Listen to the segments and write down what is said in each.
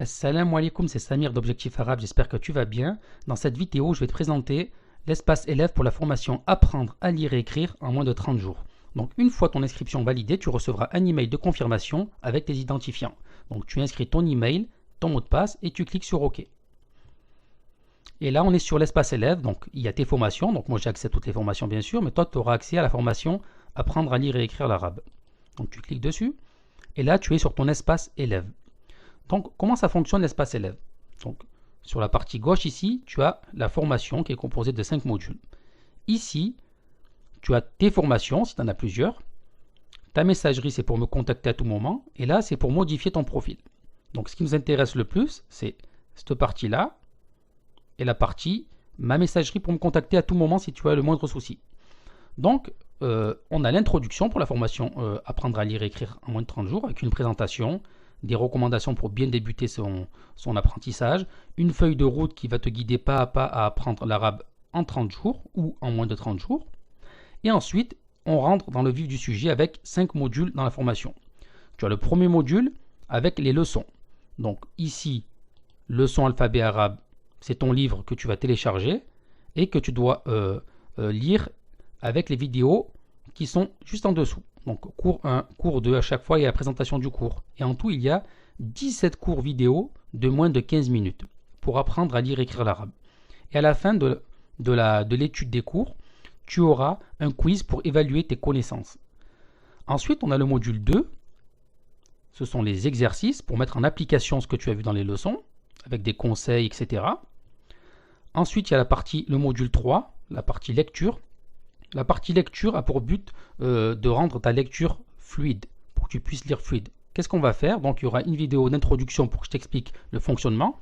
Assalamu alaikum, c'est Samir d'Objectif Arabe, j'espère que tu vas bien. Dans cette vidéo, je vais te présenter l'espace élève pour la formation Apprendre à lire et écrire en moins de 30 jours. Donc une fois ton inscription validée, tu recevras un email de confirmation avec tes identifiants. Donc tu inscris ton email, ton mot de passe et tu cliques sur OK. Et là, on est sur l'espace élève, donc il y a tes formations. Donc moi j'ai accès à toutes les formations bien sûr, mais toi tu auras accès à la formation Apprendre à lire et écrire l'arabe. Donc tu cliques dessus et là tu es sur ton espace élève. Donc, comment ça fonctionne l'espace élève? Donc, sur la partie gauche ici, tu as la formation qui est composée de 5 modules. Ici, tu as tes formations, si tu en as plusieurs. Ta messagerie, c'est pour me contacter à tout moment. Et là, c'est pour modifier ton profil. Donc, ce qui nous intéresse le plus, c'est cette partie-là et la partie ma messagerie pour me contacter à tout moment si tu as le moindre souci. Donc, on a l'introduction pour la formation Apprendre à lire et écrire en moins de 30 jours avec une présentation, des recommandations pour bien débuter son apprentissage, une feuille de route qui va te guider pas à pas à apprendre l'arabe en 30 jours ou en moins de 30 jours. Et ensuite, on rentre dans le vif du sujet avec 5 modules dans la formation. Tu as le premier module avec les leçons. Donc ici, leçon alphabet arabe, c'est ton livre que tu vas télécharger et que tu dois lire avec les vidéos qui sont juste en dessous. Donc cours 1, cours 2, à chaque fois il y a la présentation du cours. Et en tout il y a 17 cours vidéo de moins de 15 minutes pour apprendre à lire et écrire l'arabe. Et à la fin de l'étude des cours, tu auras un quiz pour évaluer tes connaissances. Ensuite on a le module 2, ce sont les exercices pour mettre en application ce que tu as vu dans les leçons, avec des conseils, etc. Ensuite il y a le module 3, la partie lecture. La partie lecture a pour but de rendre ta lecture fluide, pour que tu puisses lire fluide. Qu'est-ce qu'on va faire? Donc il y aura une vidéo d'introduction pour que je t'explique le fonctionnement.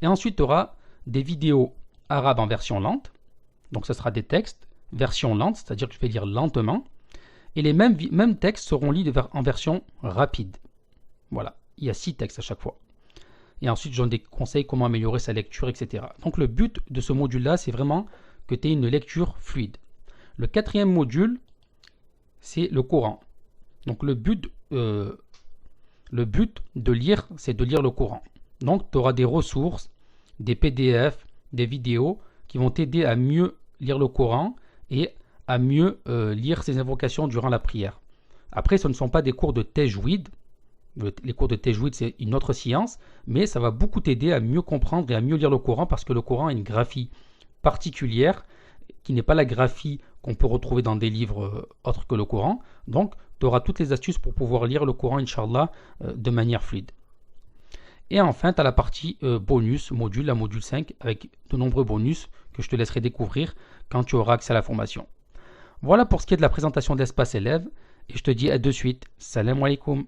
Et ensuite tu auras des vidéos arabes en version lente. Donc ce sera des textes version lente, c'est-à-dire que je vais lire lentement. Et les mêmes textes seront lus en version rapide. Voilà, il y a 6 textes à chaque fois. Et ensuite je donne des conseils comment améliorer sa lecture, etc. Donc le but de ce module-là, c'est vraiment que tu aies une lecture fluide. Le quatrième module, c'est le Coran. Donc le but de lire, c'est de lire le Coran. Donc tu auras des ressources, des PDF, des vidéos qui vont t'aider à mieux lire le Coran et à mieux lire ses invocations durant la prière. Après, ce ne sont pas des cours de tajwid. Les cours de tajwid, c'est une autre science, mais ça va beaucoup t'aider à mieux comprendre et à mieux lire le Coran parce que le Coran a une graphie particulière qui n'est pas la graphie qu'on peut retrouver dans des livres autres que le Coran. Donc, tu auras toutes les astuces pour pouvoir lire le Coran, Inch'Allah, de manière fluide. Et enfin, tu as la partie bonus, la module 5, avec de nombreux bonus que je te laisserai découvrir quand tu auras accès à la formation. Voilà pour ce qui est de la présentation d'espace élève, et je te dis à de suite. Salam alaikum.